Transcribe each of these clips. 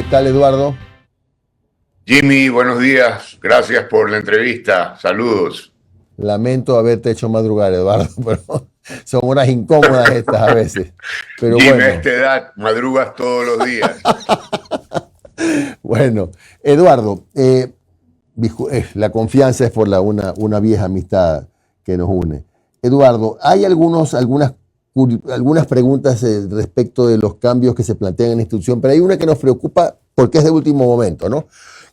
tal, Eduardo? Jimmy, buenos días. Gracias por la entrevista. Saludos. Lamento haberte hecho madrugar, Eduardo, pero son horas incómodas estas a veces. Pero Jimmy, a bueno, esta edad madrugas todos los días. bueno. Eduardo, la confianza es por una vieja amistad que nos une. Eduardo, hay algunas preguntas respecto de los cambios que se plantean en la institución, pero hay una que nos preocupa porque es de último momento, ¿no?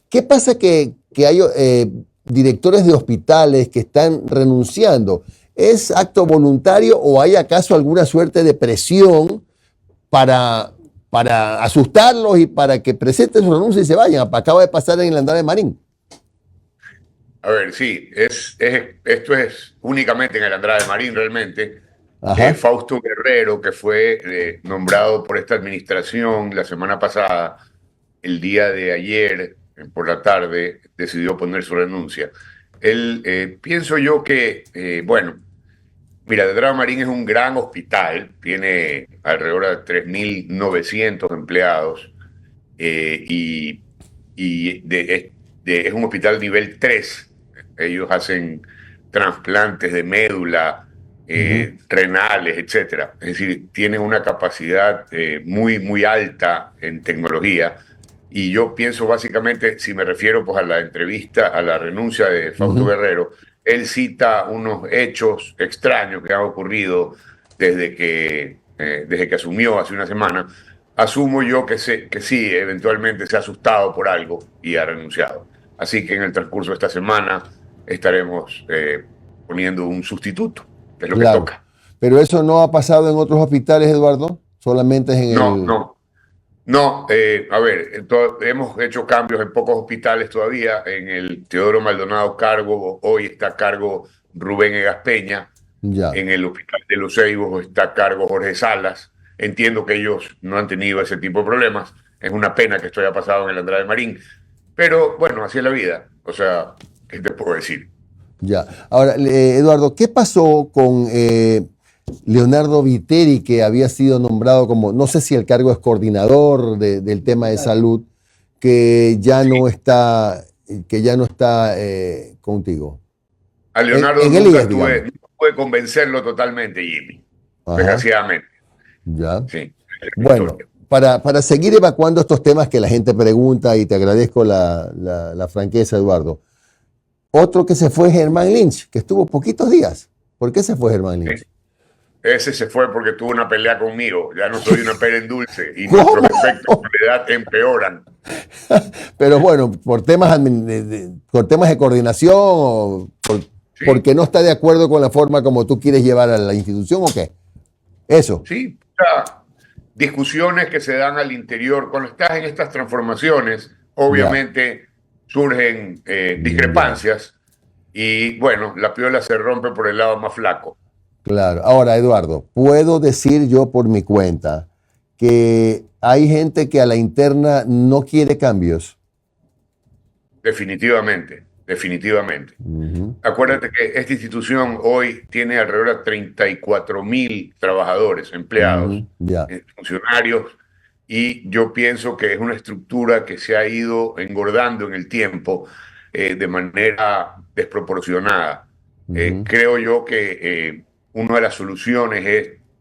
¿Qué pasa que hay directores de hospitales que están renunciando? ¿Es acto voluntario o hay acaso alguna suerte de presión para asustarlos y para que presenten su renuncia y se vayan? Acaba de pasar en el Andrade Marín. A ver, sí, esto es únicamente en el Andrade Marín realmente. Fausto Guerrero, que fue nombrado por esta administración la semana pasada, el día de ayer, por la tarde, decidió poner su renuncia. Pienso yo que, bueno, mira, el Andrade Marín es un gran hospital, tiene alrededor de 3.900 empleados y es un hospital nivel 3. Ellos hacen trasplantes de médula, renales, etcétera. Es decir, tienen una capacidad muy, muy alta en tecnología. Y yo pienso básicamente, si me refiero pues a la entrevista, a la renuncia de Fausto Guerrero, él cita unos hechos extraños que han ocurrido desde que asumió hace una semana. Asumo yo que sí, eventualmente se ha asustado por algo y ha renunciado. Así que en el transcurso de esta semana estaremos poniendo un sustituto, que es lo que Claro, toca. pero eso no ha pasado en otros hospitales, Eduardo, solamente es en No, el... no. No, a ver, hemos hecho cambios en pocos hospitales todavía. En el Teodoro Maldonado hoy está a cargo Rubén Egas Peña. Ya. En el Hospital de Los Ceibos está a cargo Jorge Salas. Entiendo que ellos no han tenido ese tipo de problemas. Es una pena que esto haya pasado en el Andrade Marín. Pero bueno, así es la vida. O sea, ¿qué te puedo decir? Ya. Ahora, Eduardo, ¿qué pasó con Leonardo Viteri, que había sido nombrado como, no sé si el cargo es coordinador del tema de salud, que ya no está, contigo? A Leonardo En el IES, digamos. no pude convencerlo totalmente, Jimmy. Ajá, Desgraciadamente. ya. Sí, esa es la Bueno, historia. para seguir evacuando estos temas que la gente pregunta, y te agradezco la franqueza, Eduardo. Otro que se fue Germán Lynch, que estuvo poquitos días. ¿Por qué se fue Germán Lynch? Ese se fue porque tuvo una pelea conmigo. Ya no soy una pera en dulce y ¿Cómo? nuestros efectos de edad empeoran. Pero bueno, por temas de coordinación o Sí, porque no está de acuerdo con la forma como tú quieres llevar a la institución o qué. Eso. sí. O sea, discusiones que se dan al interior. Cuando estás en estas transformaciones, Ya, obviamente surgen ya, discrepancias y bueno, la piola se rompe por el lado más flaco. claro. Ahora, Eduardo, puedo decir yo por mi cuenta que hay gente que a la interna no quiere cambios. Definitivamente, definitivamente. Ujú. Acuérdate que esta institución hoy tiene alrededor de 34.000 trabajadores, empleados, Ya. funcionarios, y yo pienso que es una estructura que se ha ido engordando en el tiempo de manera desproporcionada. Ujú. Creo yo que una de las soluciones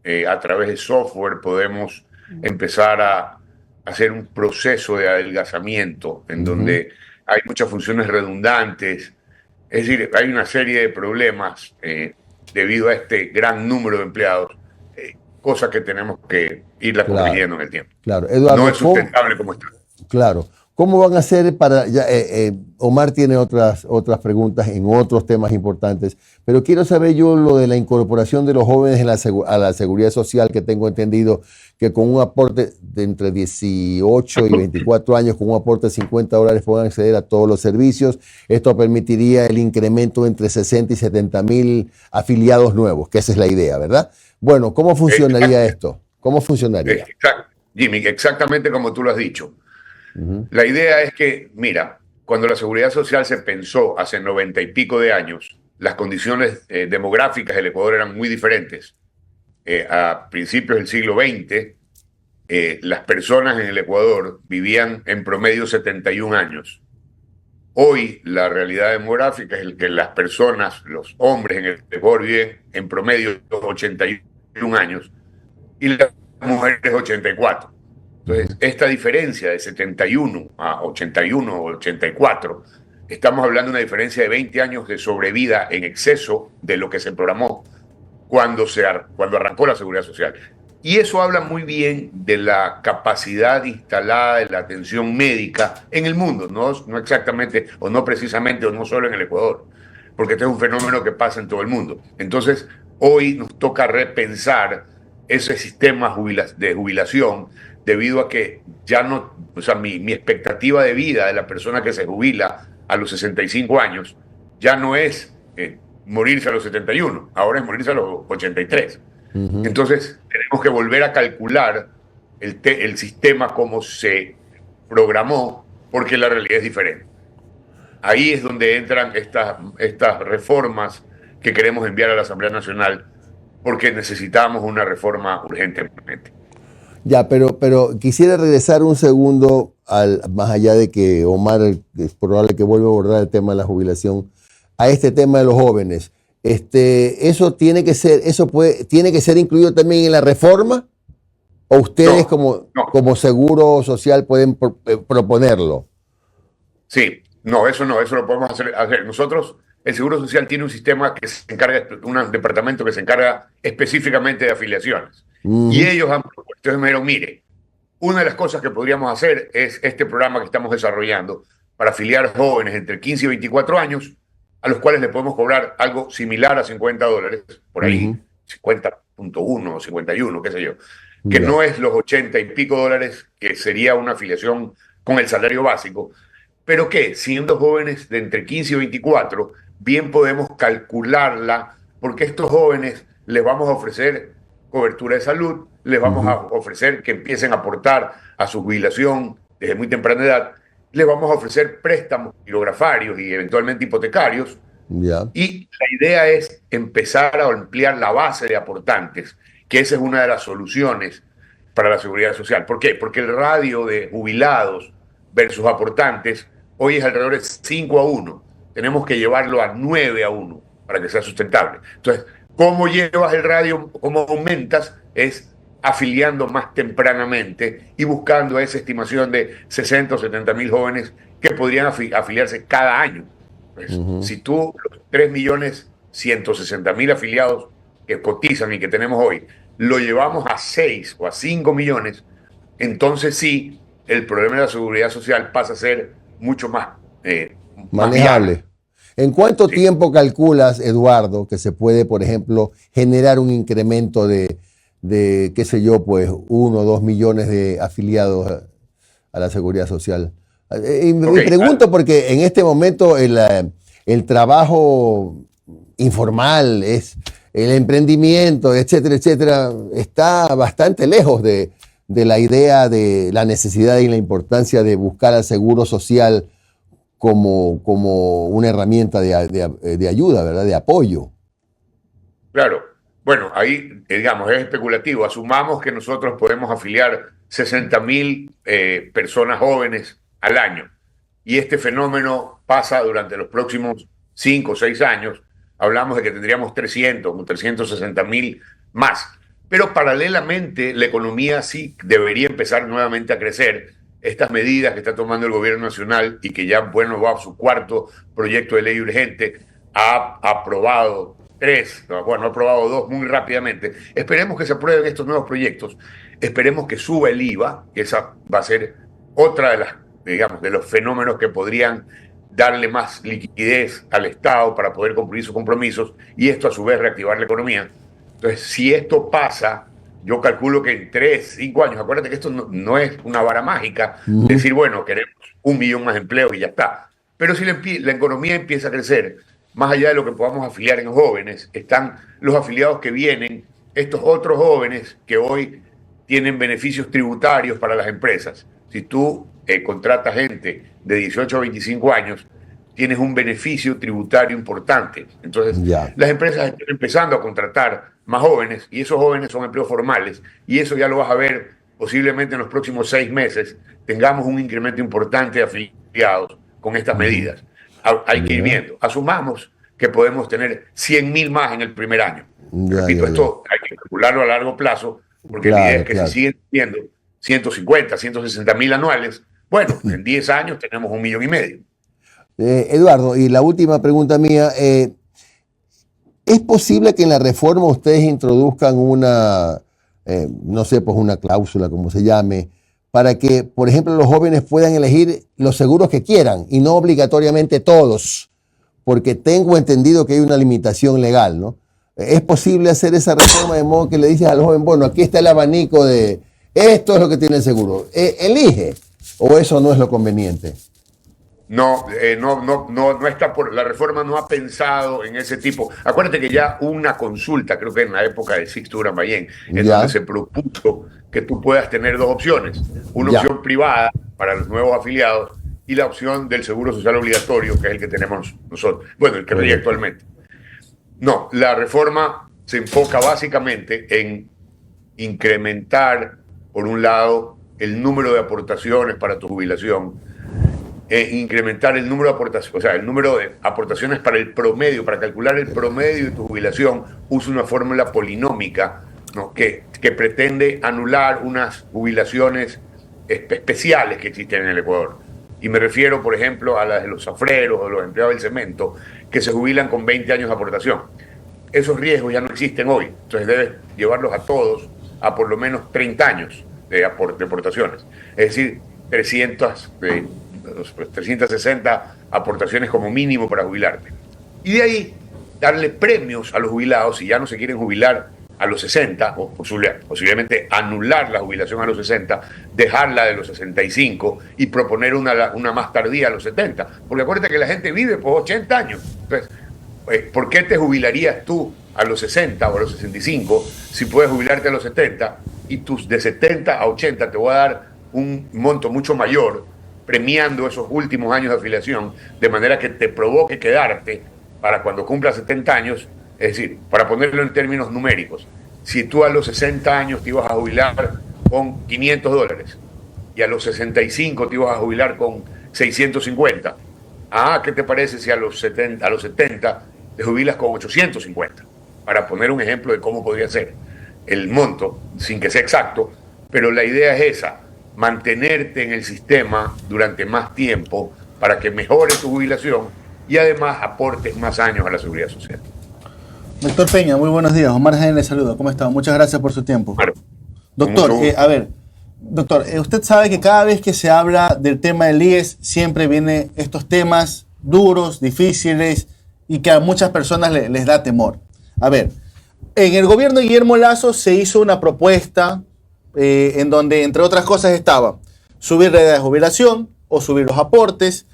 es a través de software podemos empezar a hacer un proceso de adelgazamiento en Ujú. donde hay muchas funciones redundantes, es decir, hay una serie de problemas debido a este gran número de empleados, cosas que tenemos que irla Claro, corrigiendo en el tiempo. claro. No Eduardo, es sustentable como está. claro. ¿Cómo van a hacer para... Omar tiene otras preguntas en otros temas importantes, pero quiero saber yo lo de la incorporación de los jóvenes a la seguridad social, que tengo entendido que con un aporte de entre 18 y 24 años, con un aporte de $50 puedan acceder a todos los servicios. Esto permitiría el incremento entre 60 y 70 mil afiliados nuevos, que esa es la idea, ¿verdad? Bueno, ¿cómo funcionaría Exact- esto? ¿Cómo funcionaría? Jimmy, exactamente como tú lo has dicho. Ujú. La idea es que, mira, cuando la seguridad social se pensó hace 90 y pico de años, las condiciones demográficas del Ecuador eran muy diferentes. A principios del siglo XX, las personas en el Ecuador vivían en promedio 71 años. Hoy la realidad demográfica es que las personas, los hombres en el Ecuador viven en promedio 81 años y las mujeres 84. Entonces, esta diferencia de 71 a 81 o 84, estamos hablando de una diferencia de 20 años de sobrevida en exceso de lo que se programó cuando arrancó la seguridad social. Y eso habla muy bien de la capacidad instalada de la atención médica en el mundo, no exactamente, o no precisamente, o no solo en el Ecuador, porque este es un fenómeno que pasa en todo el mundo. Entonces, hoy nos toca repensar ese sistema de jubilación, debido a que ya no, o sea, mi expectativa de vida de la persona que se jubila a los 65 años ya no es morirse a los 71, ahora es morirse a los 83. Entonces, tenemos que volver a calcular el sistema como se programó, porque la realidad es diferente. Ahí es donde entran estas reformas que queremos enviar a la Asamblea Nacional, porque necesitamos una reforma urgentemente. Ya, pero quisiera regresar un segundo, más allá de que Omar es probable que vuelva a abordar el tema de la jubilación, a este tema de los jóvenes. ¿Eso tiene que ser incluido también en la reforma? ¿O ustedes como Seguro Social pueden proponerlo? Sí, eso lo podemos hacer. Nosotros, el Seguro Social tiene un sistema que se encarga, un departamento que se encarga específicamente de afiliaciones. Y ellos han propuesto, entonces me dijeron, mire, una de las cosas que podríamos hacer es este programa que estamos desarrollando para afiliar jóvenes entre 15 y 24 años, a los cuales le podemos cobrar algo similar a $50, por ahí, 50.1 o 51, qué sé yo, que no es los 80 y pico dólares que sería una afiliación con el salario básico, pero que siendo jóvenes de entre 15 y 24, bien podemos calcularla, porque a estos jóvenes les vamos a ofrecer cobertura de salud, les vamos a ofrecer que empiecen a aportar a su jubilación desde muy temprana edad, les vamos a ofrecer préstamos girografarios y eventualmente hipotecarios. Y la idea es empezar a ampliar la base de aportantes, que esa es una de las soluciones para la seguridad social. ¿Por qué? Porque el radio de jubilados versus aportantes hoy es alrededor de 5-1. Tenemos que llevarlo a 9-1 para que sea sustentable. Entonces, ¿cómo llevas el radio? ¿Cómo aumentas? Es afiliando más tempranamente y buscando esa estimación de 60 o 70 mil jóvenes que podrían afiliarse cada año. Pues, si tú, los 3.160.000 afiliados que cotizan y que tenemos hoy, lo llevamos a 6 o a 5 millones, entonces sí, el problema de la seguridad social pasa a ser mucho más manejable. ¿En cuánto tiempo calculas, Eduardo, que se puede, por ejemplo, generar un incremento de qué sé yo, pues 1 o 2 millones de afiliados a la seguridad social? Me pregunto porque en este momento el trabajo informal, el emprendimiento, etcétera, etcétera, está bastante lejos de la idea de la necesidad y la importancia de buscar al seguro social como una herramienta de ayuda, ¿verdad? De apoyo. Claro. Bueno, ahí, digamos, es especulativo. Asumamos que nosotros podemos afiliar 60.000 personas jóvenes al año. Y este fenómeno pasa durante los próximos 5 o 6 años. Hablamos de que tendríamos 300 o 360.000 más. Pero paralelamente la economía sí debería empezar nuevamente a crecer. Estas medidas que está tomando el gobierno nacional y que ya, bueno, va a su cuarto proyecto de ley urgente, ha aprobado 3, bueno, ha aprobado 2 muy rápidamente. Esperemos que se aprueben estos nuevos proyectos. Esperemos que suba el IVA, que esa va a ser otra de las, digamos, de los fenómenos que podrían darle más liquidez al Estado para poder cumplir sus compromisos y esto a su vez reactivar la economía. Entonces, si esto pasa, yo calculo que en 3, 5 años, acuérdate que esto no es una vara mágica, decir, bueno, queremos 1 millón más de empleos y ya está. Pero si la economía empieza a crecer, más allá de lo que podamos afiliar en jóvenes, están los afiliados que vienen, estos otros jóvenes que hoy tienen beneficios tributarios para las empresas. Si tú contratas gente de 18 a 25 años, tienes un beneficio tributario importante. Entonces, las empresas están empezando a contratar más jóvenes y esos jóvenes son empleos formales y eso ya lo vas a ver posiblemente en los próximos 6 meses tengamos un incremento importante de afiliados con estas medidas. Hay que ir viendo. Asumamos que podemos tener 100.000 más en el primer año. Repito, esto hay que calcularlo a largo plazo, porque la idea es que se siguen viendo 150, 160.000 anuales. Bueno, en 10 años tenemos 1,5 millones. Eduardo, y la última pregunta mía, ¿es posible que en la reforma ustedes introduzcan una, no sé, pues una cláusula, como se llame, para que, por ejemplo, los jóvenes puedan elegir los seguros que quieran y no obligatoriamente todos? Porque tengo entendido que hay una limitación legal, ¿no? ¿Es posible hacer esa reforma de modo que le dices al joven, bueno, aquí está el abanico de esto es lo que tiene el seguro, elige, o eso no es lo conveniente? No está la reforma no ha pensado en ese tipo. Acuérdate que ya hubo una consulta, creo que en la época de Sixto Uramayén, en donde se propuso que tú puedas tener dos opciones. Una opción privada para los nuevos afiliados y la opción del seguro social obligatorio, que es el que tenemos nosotros. Bueno, el que hay actualmente. No, la reforma se enfoca básicamente en incrementar, por un lado, el número de aportaciones para tu jubilación, incrementar el número de aportaciones, o sea, el número de aportaciones para el promedio, para calcular el promedio de tu jubilación, usa una fórmula polinómica, ¿no? que pretende anular unas jubilaciones especiales que existen en el Ecuador. Y me refiero, por ejemplo, a las de los zafreros o los empleados del cemento, que se jubilan con 20 años de aportación. Esos riesgos ya no existen hoy, entonces debes llevarlos a todos a por lo menos 30 años de aportaciones. Es decir, 360 aportaciones como mínimo para jubilarte. Y de ahí, darle premios a los jubilados, si ya no se quieren jubilar a los 60, o posiblemente anular la jubilación a los 60, dejarla de los 65 y proponer una más tardía a los 70. Porque acuérdate que la gente vive por 80 años. Entonces, ¿por qué te jubilarías tú a los 60 o a los 65 si puedes jubilarte a los 70? Y tus de 70 a 80 te voy a dar un monto mucho mayor, premiando esos últimos años de afiliación, de manera que te provoque quedarte para cuando cumplas 70 años. Es decir, para ponerlo en términos numéricos, si tú a los 60 años te ibas a jubilar con $500 y a los 65 te ibas a jubilar con 650, ¿qué te parece si a los 70 te jubilas con 850? Para poner un ejemplo de cómo podría ser el monto, sin que sea exacto, pero la idea es esa: mantenerte en el sistema durante más tiempo para que mejore tu jubilación y además aportes más años a la seguridad social. Doctor Peña, muy buenos días. Omar Jaén le saluda. ¿Cómo está? Muchas gracias por su tiempo. Claro. Doctor, doctor, usted sabe que cada vez que se habla del tema del IES siempre vienen estos temas duros, difíciles y que a muchas personas les da temor. A ver, en el gobierno de Guillermo Lasso se hizo una propuesta en donde, entre otras cosas, estaba subir la edad de jubilación o subir los aportes,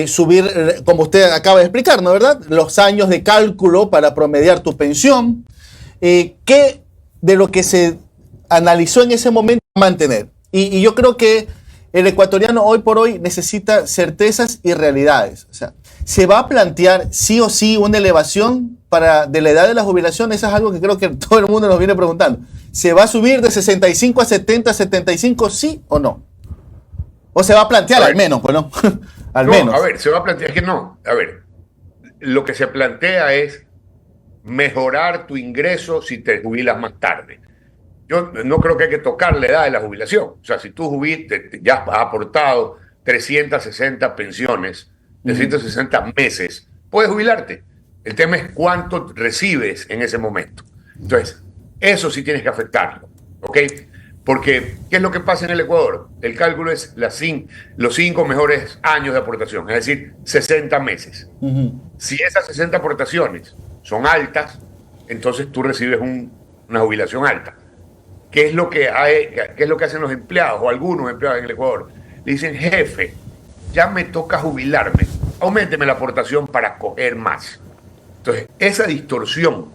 subir, como usted acaba de explicar, ¿no? ¿Verdad? Los años de cálculo para promediar tu pensión, que de lo que se analizó en ese momento mantener. Y yo creo que el ecuatoriano hoy por hoy necesita certezas y realidades. O sea, ¿se va a plantear sí o sí una elevación de la edad de la jubilación? Eso es algo que creo que todo el mundo nos viene preguntando. ¿Se va a subir de 65 a 70, 75, sí o no? ¿O se va a plantear al menos, pues no? Al menos. A ver, se va a plantear, es que no. A ver, lo que se plantea es mejorar tu ingreso si te jubilas más tarde. Yo no creo que hay que tocar la edad de la jubilación. O sea, si tú ya has aportado 360 pensiones, 360 meses, puedes jubilarte. El tema es cuánto recibes en ese momento. Entonces, eso sí tienes que afectarlo, ¿ok? Porque, ¿qué es lo que pasa en el Ecuador? El cálculo es los 5 mejores años de aportación, es decir, 60 meses. Si esas 60 aportaciones son altas, entonces tú recibes una jubilación alta. ¿Qué es lo que hacen los empleados o algunos empleados en el Ecuador? Le dicen, jefe, ya me toca jubilarme, auménteme la aportación para coger más. Entonces, esa distorsión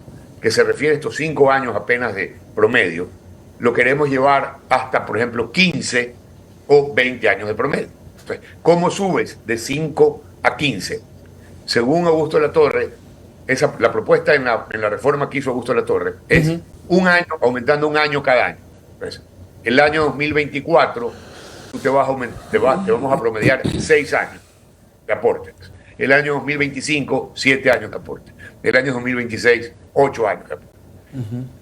que se refiere a estos 5 años apenas de promedio, lo queremos llevar hasta, por ejemplo, 15 o 20 años de promedio. Entonces, ¿cómo subes de 5 a 15? Según Augusto Latorre, la propuesta en la reforma que hizo Augusto Latorre es un año, aumentando un año cada año. Entonces, el año 2024 te vamos a promediar 6 años de aportes. El año 2025, 7 años de aporte. El año 2026, 8 años de aporte.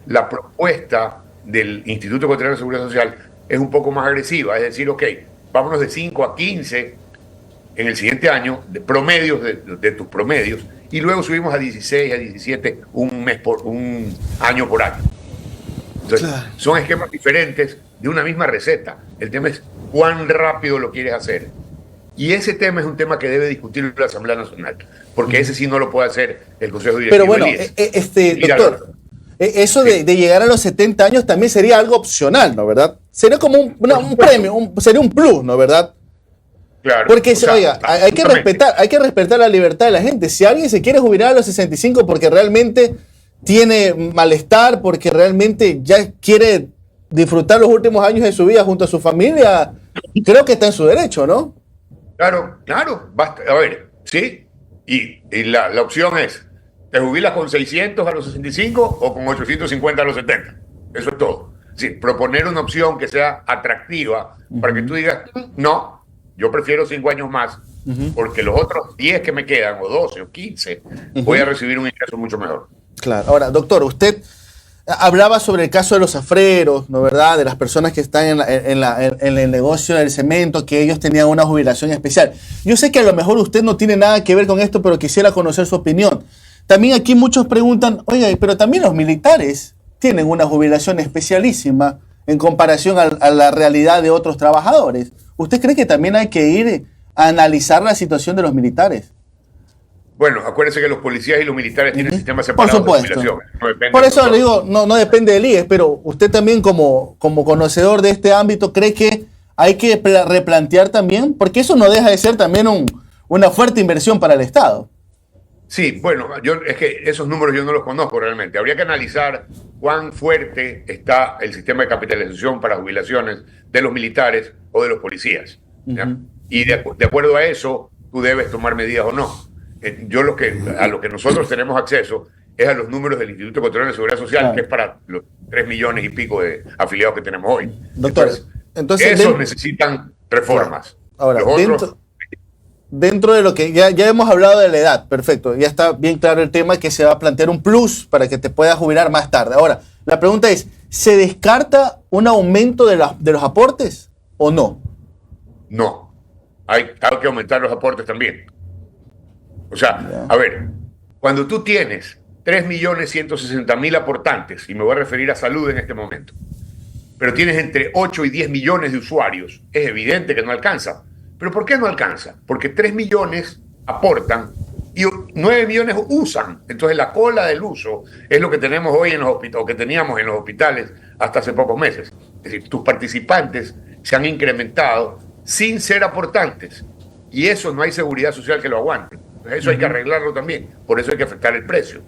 La propuesta del Instituto Ecuatoriano de Seguridad Social es un poco más agresiva, es decir, ok, vámonos de 5 a 15 en el siguiente año, de promedios de tus promedios, y luego subimos a 16, a 17, un año por año. Entonces, son esquemas diferentes de una misma receta. El tema es cuán rápido lo quieres hacer. Y ese tema es un tema que debe discutir la Asamblea Nacional, porque ese sí no lo puede hacer el Consejo Directivo. Pero bueno, doctor, eso de llegar a los 70 años también sería algo opcional, ¿no? ¿Verdad? Sería como un premio, sería un plus, ¿no? ¿Verdad? Claro. Porque, oiga, hay que respetar la libertad de la gente. Si alguien se quiere jubilar a los 65 porque realmente tiene malestar, porque realmente ya quiere disfrutar los últimos años de su vida junto a su familia, creo que está en su derecho, ¿no? Claro, basta. A ver, ¿sí? Y la opción es, ¿te jubilas con 600 a los 65 o con 850 a los 70? Eso es todo. Sí, proponer una opción que sea atractiva para que tú digas, no, yo prefiero 5 años más, porque los otros 10 que me quedan, o 12 o 15, voy a recibir un ingreso mucho mejor. Claro. Ahora, doctor, usted hablaba sobre el caso de los zafreros, ¿no verdad? De las personas que están en el negocio del cemento, que ellos tenían una jubilación especial. Yo sé que a lo mejor usted no tiene nada que ver con esto, pero quisiera conocer su opinión. También aquí muchos preguntan, oiga, pero también los militares tienen una jubilación especialísima en comparación a la realidad de otros trabajadores. ¿Usted cree que también hay que ir a analizar la situación de los militares? Bueno, acuérdense que los policías y los militares tienen sistemas separados de jubilación. Por eso le digo, no depende del IES, pero usted también como conocedor de este ámbito, ¿cree que hay que replantear también? Porque eso no deja de ser también una fuerte inversión para el Estado. Sí, bueno, es que esos números yo no los conozco realmente. Habría que analizar cuán fuerte está el sistema de capitalización para jubilaciones de los militares o de los policías. Y de acuerdo a eso, tú debes tomar medidas o no. Yo a lo que nosotros tenemos acceso es a los números del Instituto Ecuatoriano de Seguridad Social, que es para los 3 millones y pico de afiliados que tenemos hoy. Doctor, entonces esos necesitan reformas. Ahora, dentro de lo que ya hemos hablado de la edad, perfecto, ya está bien claro el tema, que se va a plantear un plus para que te puedas jubilar más tarde. Ahora, la pregunta es, ¿se descarta un aumento de los aportes o no? No, hay que aumentar los aportes también. O sea, a ver, cuando tú tienes 3.160.000 aportantes, y me voy a referir a salud en este momento, pero tienes entre 8 y 10 millones de usuarios, es evidente que no alcanza. ¿Pero por qué no alcanza? Porque 3 millones aportan y 9 millones usan. Entonces la cola del uso es lo que tenemos hoy en los hospitales, o que teníamos en los hospitales hasta hace pocos meses. Es decir, tus participantes se han incrementado sin ser aportantes, y eso no hay seguridad social que lo aguante. Entonces eso hay que arreglarlo también, por eso hay que afectar el precio.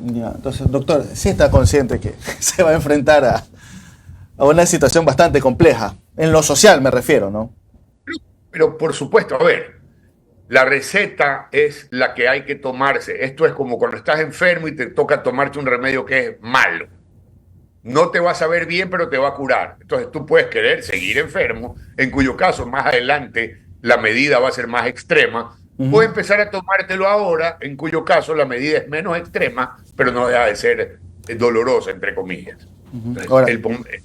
Ya, entonces, doctor, sí está consciente que se va a enfrentar a una situación bastante compleja, en lo social me refiero, ¿no? Pero por supuesto, a ver, la receta es la que hay que tomarse. Esto es como cuando estás enfermo y te toca tomarte un remedio que es malo. No te va a saber bien, pero te va a curar. Entonces tú puedes querer seguir enfermo, en cuyo caso más adelante la medida va a ser más extrema, o empezar a tomártelo ahora, en cuyo caso la medida es menos extrema, pero no deja de ser dolorosa, entre comillas. Entonces,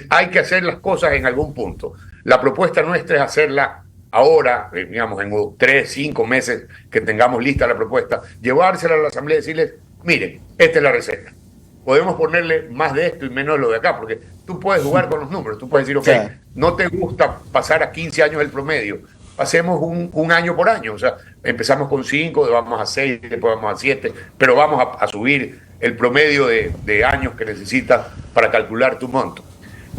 hay que hacer las cosas en algún punto. La propuesta nuestra es hacerla ahora, digamos, en 3, 5 meses que tengamos lista la propuesta, llevársela a la Asamblea y decirles, miren, esta es la receta. Podemos ponerle más de esto y menos de lo de acá, porque tú puedes jugar con los números, tú puedes decir, ok, no te gusta pasar a 15 años el promedio, pasemos un año por año, o sea, empezamos con 5, vamos a 6, después vamos a 7, pero vamos a subir el promedio de años que necesitas para calcular tu monto.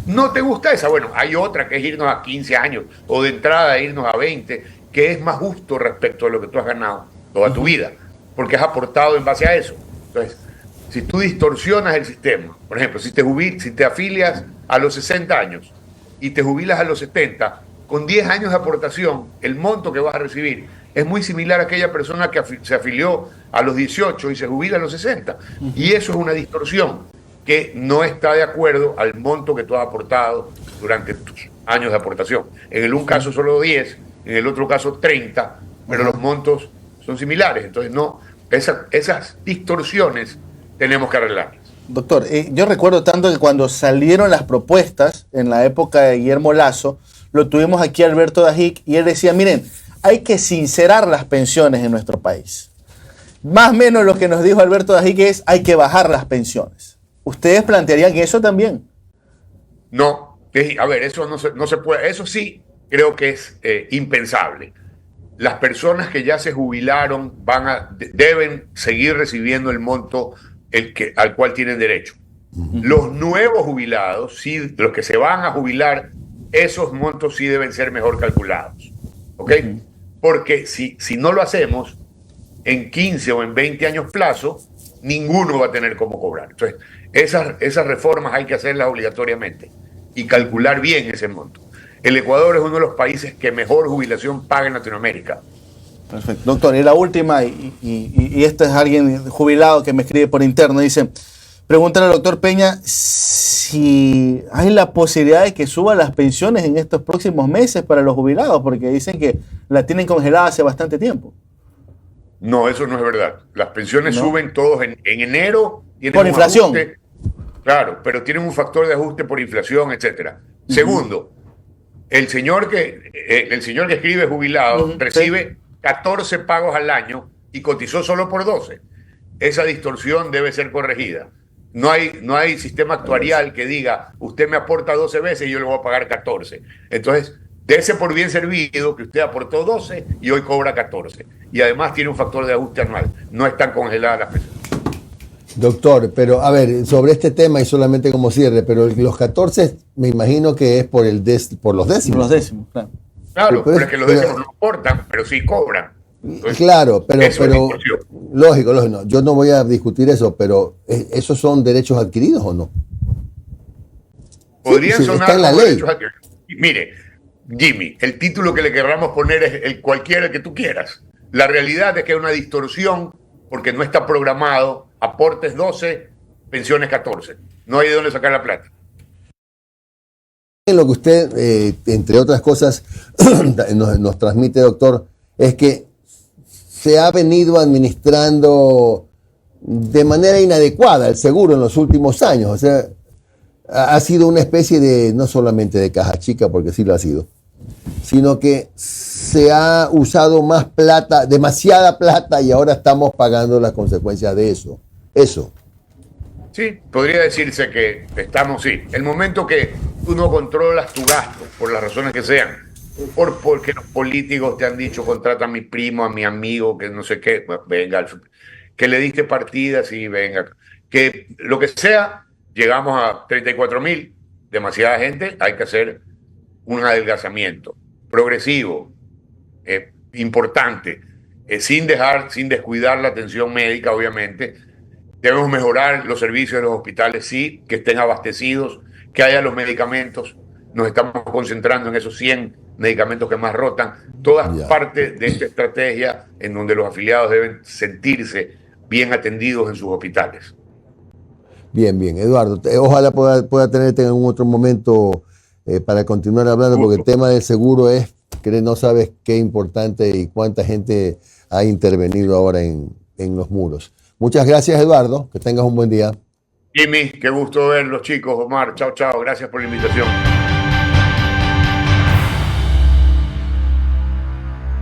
¿No te gusta esa? Bueno, hay otra que es irnos a 15 años, o de entrada irnos a 20, que es más justo respecto a lo que tú has ganado toda tu vida, porque has aportado en base a eso. Entonces, si tú distorsionas el sistema, por ejemplo, si te afilias a los 60 años y te jubilas a los 70, con 10 años de aportación, el monto que vas a recibir es muy similar a aquella persona que se afilió a los 18 y se jubila a los 60. Y eso es una distorsión. que no está de acuerdo al monto que tú has aportado durante tus años de aportación. En el un caso solo 10, en el otro caso 30, pero los montos son similares. Entonces, no, esas distorsiones tenemos que arreglarlas. Doctor, yo recuerdo tanto que cuando salieron las propuestas en la época de Guillermo Lasso, lo tuvimos aquí Alberto Dajic y él decía, miren, hay que sincerar las pensiones en nuestro país. Más o menos lo que nos dijo Alberto Dajic es, hay que bajar las pensiones. ¿Ustedes plantearían eso también? No, a ver, eso no se puede, eso sí creo que es impensable. Las personas que ya se jubilaron deben seguir recibiendo el monto al cual tienen derecho. Los nuevos jubilados, sí, los que se van a jubilar, esos montos sí deben ser mejor calculados. ¿Ok? Porque si no lo hacemos, en 15 o en 20 años plazo, ninguno va a tener cómo cobrar. Entonces, esas reformas hay que hacerlas obligatoriamente y calcular bien ese monto. El Ecuador es uno de los países que mejor jubilación paga en Latinoamérica. Perfecto. Doctor, y la última, y este es alguien jubilado que me escribe por interno, dice, pregúntale al doctor Peña si hay la posibilidad de que suban las pensiones en estos próximos meses para los jubilados, porque dicen que la tienen congelada hace bastante tiempo. No, eso no es verdad. Las pensiones suben todos en enero. Por inflación. Ajuste, claro, pero tienen un factor de ajuste por inflación, etcétera. Segundo, el señor que escribe jubilado recibe 14 pagos al año y cotizó solo por 12. Esa distorsión debe ser corregida. No hay sistema actuarial que diga, usted me aporta 12 veces y yo le voy a pagar 14. Entonces, dese por bien servido que usted aportó 12 y hoy cobra 14. Y además tiene un factor de ajuste anual. No están congeladas las pensiones. Doctor, pero a ver, sobre este tema y solamente como cierre, pero los 14 me imagino que es por los décimos. Por los décimos, claro. Claro, pero es que los décimos no aportan, pero sí cobran. Entonces, claro, pero lógico, no, yo no voy a discutir eso, pero ¿esos son derechos adquiridos o no? Podrían sonar está en la ley. Derechos adquiridos. Mire, Jimmy, el título que le querramos poner es el cualquiera que tú quieras. La realidad es que hay una distorsión porque no está programado, aportes 12, pensiones 14. No hay de dónde sacar la plata. Lo que usted, entre otras cosas, nos transmite, doctor, es que se ha venido administrando de manera inadecuada el seguro en los últimos años. O sea, ha sido una especie de, no solamente de caja chica, porque sí lo ha sido, sino que se ha usado más plata, demasiada plata, y ahora estamos pagando las consecuencias de eso. Sí, podría decirse que estamos, sí. El momento que tú no controlas tu gasto, por las razones que sean, porque los políticos te han dicho, contrata a mi primo, a mi amigo, que no sé qué, bueno, venga, que le diste partida, sí, venga. Que lo que sea, llegamos a 34.000, demasiada gente, hay que hacer un adelgazamiento progresivo, importante, sin descuidar la atención médica, obviamente. Debemos mejorar los servicios de los hospitales, sí, que estén abastecidos, que haya los medicamentos. Nos estamos concentrando en esos 100 medicamentos que más rotan. Todas parte de esta estrategia en donde los afiliados deben sentirse bien atendidos en sus hospitales. Bien, Eduardo. Ojalá pueda tenerte en algún otro momento para continuar hablando, porque el tema del seguro es que no sabes qué importante y cuánta gente ha intervenido ahora en los muros. Muchas gracias, Eduardo. Que tengas un buen día. Jimmy, qué gusto verlos, chicos. Omar, chao. Gracias por la invitación.